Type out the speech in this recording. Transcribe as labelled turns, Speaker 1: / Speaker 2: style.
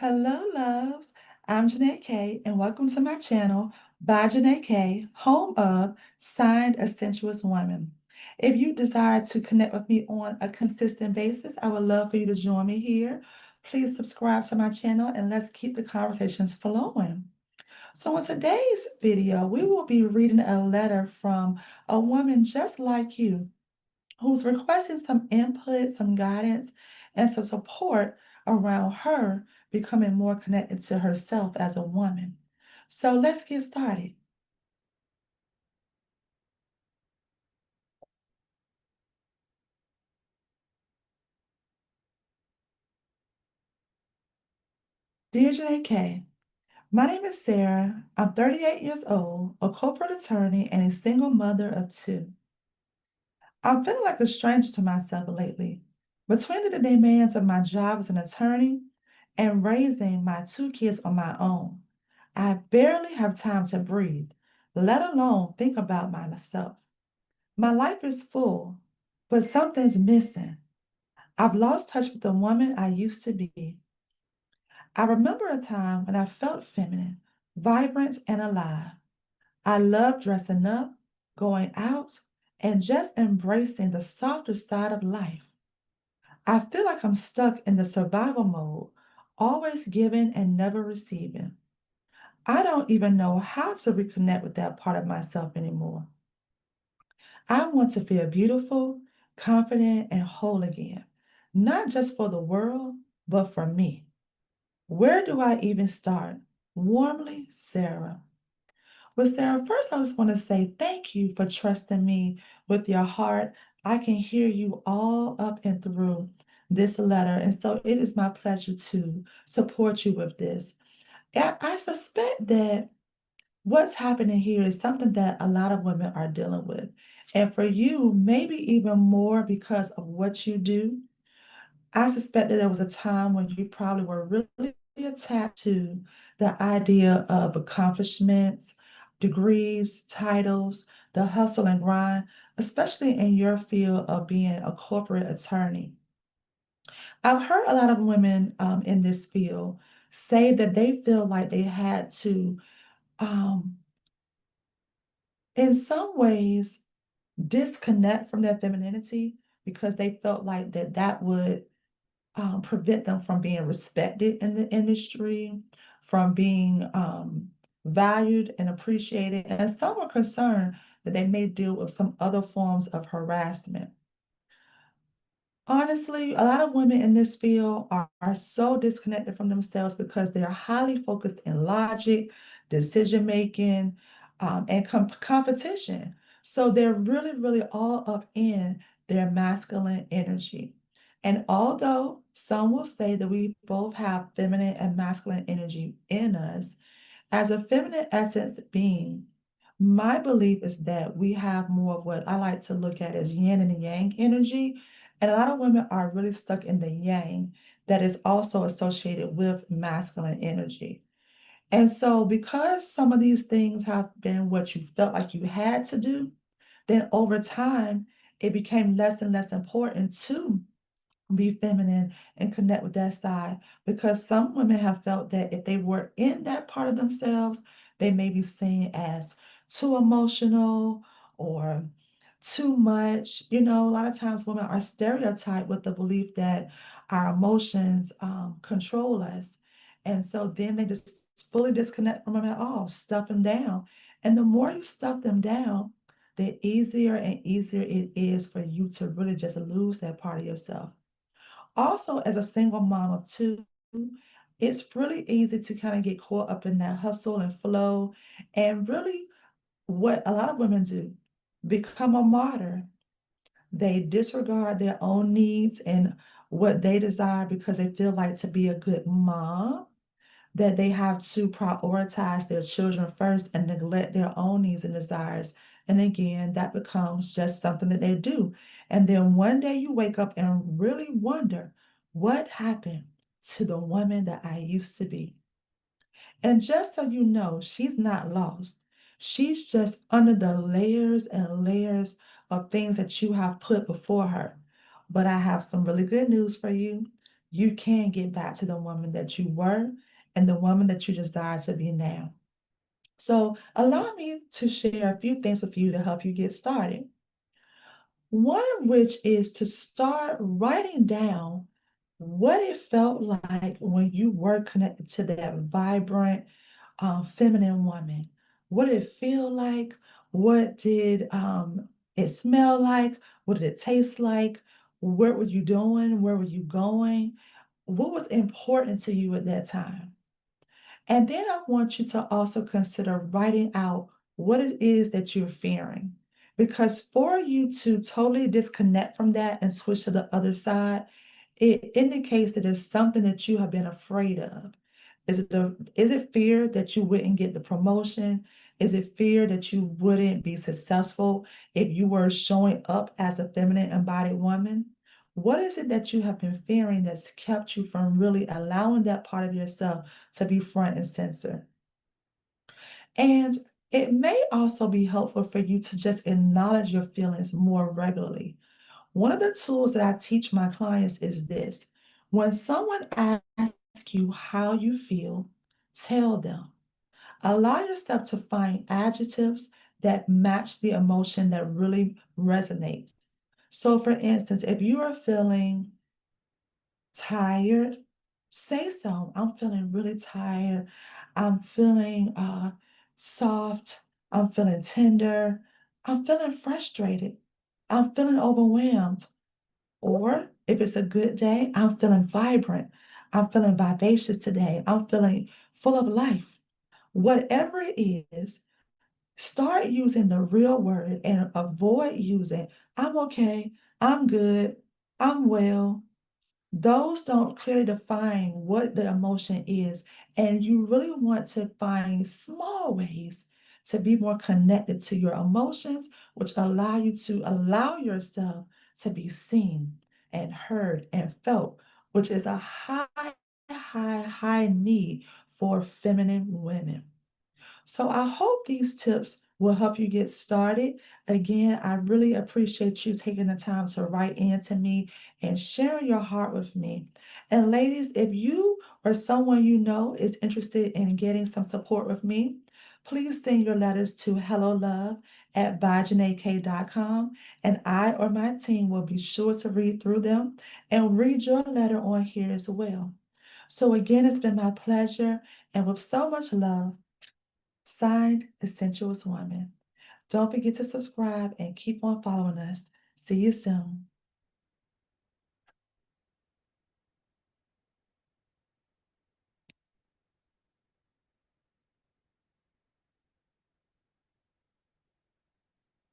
Speaker 1: Hello, loves. I'm Janae K, and welcome to my channel by Janae K, home of Signed a Sensuous Woman. If you desire to connect with me on a consistent basis, I would love for you to join me here. Please subscribe to my channel and let's keep the conversations flowing. So, in today's video, we will be reading a letter from a woman just like you who's requesting some input, some guidance, and some support around her becoming more connected to herself as a woman. So let's get started. Dear JK, my name is Sarah. I'm 38 years old, a corporate attorney, and a single mother of two. I'm feeling like a stranger to myself lately. Between the demands of my job as an attorney and raising my two kids on my own, I barely have time to breathe, let alone think about myself. My life is full, but something's missing. I've lost touch with the woman I used to be. I remember a time when I felt feminine, vibrant, and alive. I loved dressing up, going out, and just embracing the softer side of life. I feel like I'm stuck in the survival mode, always giving and never receiving. I don't even know how to reconnect with that part of myself anymore. I want to feel beautiful, confident, and whole again, not just for the world, but for me. Where do I even start? Warmly, Sarah. Well, Sarah, first I just want to say thank you for trusting me with your heart. I can hear you all up and through this letter, and so it is my pleasure to support you with this. I suspect that what's happening here is something that a lot of women are dealing with. And for you, maybe even more because of what you do. I suspect that there was a time when you probably were really attached to the idea of accomplishments, degrees, titles, the hustle and grind, especially in your field of being a corporate attorney. I've heard a lot of women in this field say that they feel like they had to, um, in some ways, disconnect from their femininity because they felt like that would prevent them from being respected in the industry, from being valued and appreciated. And some were concerned that they may deal with some other forms of harassment. Honestly, a lot of women in this field are so disconnected from themselves because they're highly focused in logic, decision making, and competition. So they're really, really all up in their masculine energy. And although some will say that we both have feminine and masculine energy in us, as a feminine essence being, my belief is that we have more of what I like to look at as yin and yang energy. And a lot of women are really stuck in the yang that is also associated with masculine energy. And so, because some of these things have been what you felt like you had to do, then over time, it became less and less important to be feminine and connect with that side because some women have felt that if they were in that part of themselves, they may be seen as too emotional or too much. You know, a lot of times women are stereotyped with the belief that our emotions control us. And so then they just fully disconnect from them at all, stuff them down. And the more you stuff them down, the easier and easier it is for you to really just lose that part of yourself. Also, as a single mom of two, it's really easy to kind of get caught up in that hustle and flow. And really, what a lot of women do, become a martyr. They disregard their own needs and what they desire because they feel like to be a good mom, that they have to prioritize their children first and neglect their own needs and desires. And again, that becomes just something that they do. And then one day you wake up and really wonder, what happened to the woman that I used to be? And just so you know, she's not lost. She's just under the layers and layers of things that you have put before her. But I have some really good news for you. you can get back to the woman that you were and the woman that you desire to be now. So, allow me to share a few things with you to help you get started. One of which is to start writing down what it felt like when you were connected to that vibrant, feminine woman. What did it feel like? What did it smell like? What did it taste like? What were you doing? Where were you going? What was important to you at that time? And then I want you to also consider writing out what it is that you're fearing. Because for you to totally disconnect from that and switch to the other side, it indicates that there's something that you have been afraid of. Is it fear that you wouldn't get the promotion? Is it fear that you wouldn't be successful if you were showing up as a feminine embodied woman? What is it that you have been fearing that's kept you from really allowing that part of yourself to be front and center? And it may also be helpful for you to just acknowledge your feelings more regularly. One of the tools that I teach my clients is this. When someone asks you how you feel, tell them. Allow yourself to find adjectives that match the emotion that really resonates. So, for instance, if you are feeling tired, say so. I'm feeling really tired. I'm feeling soft. I'm feeling tender. I'm feeling frustrated. I'm feeling overwhelmed. Or if it's a good day, I'm feeling vibrant. I'm feeling vivacious today. I'm feeling full of life. Whatever it is, start using the real word and avoid using I'm okay, I'm good, I'm well. Those don't clearly define what the emotion is, and you really want to find small ways to be more connected to your emotions, which allow you to allow yourself to be seen and heard and felt, which is a high need for feminine women. So I hope these tips will help you get started. Again, I really appreciate you taking the time to write in to me and sharing your heart with me. And ladies, if you or someone you know is interested in getting some support with me, please send your letters to hellolove@byjanaek.com, and I or my team will be sure to read through them and read your letter on here as well. So again, it's been my pleasure, and with so much love, signed, Essentialist Woman. Don't forget to subscribe and keep on following us. See you soon.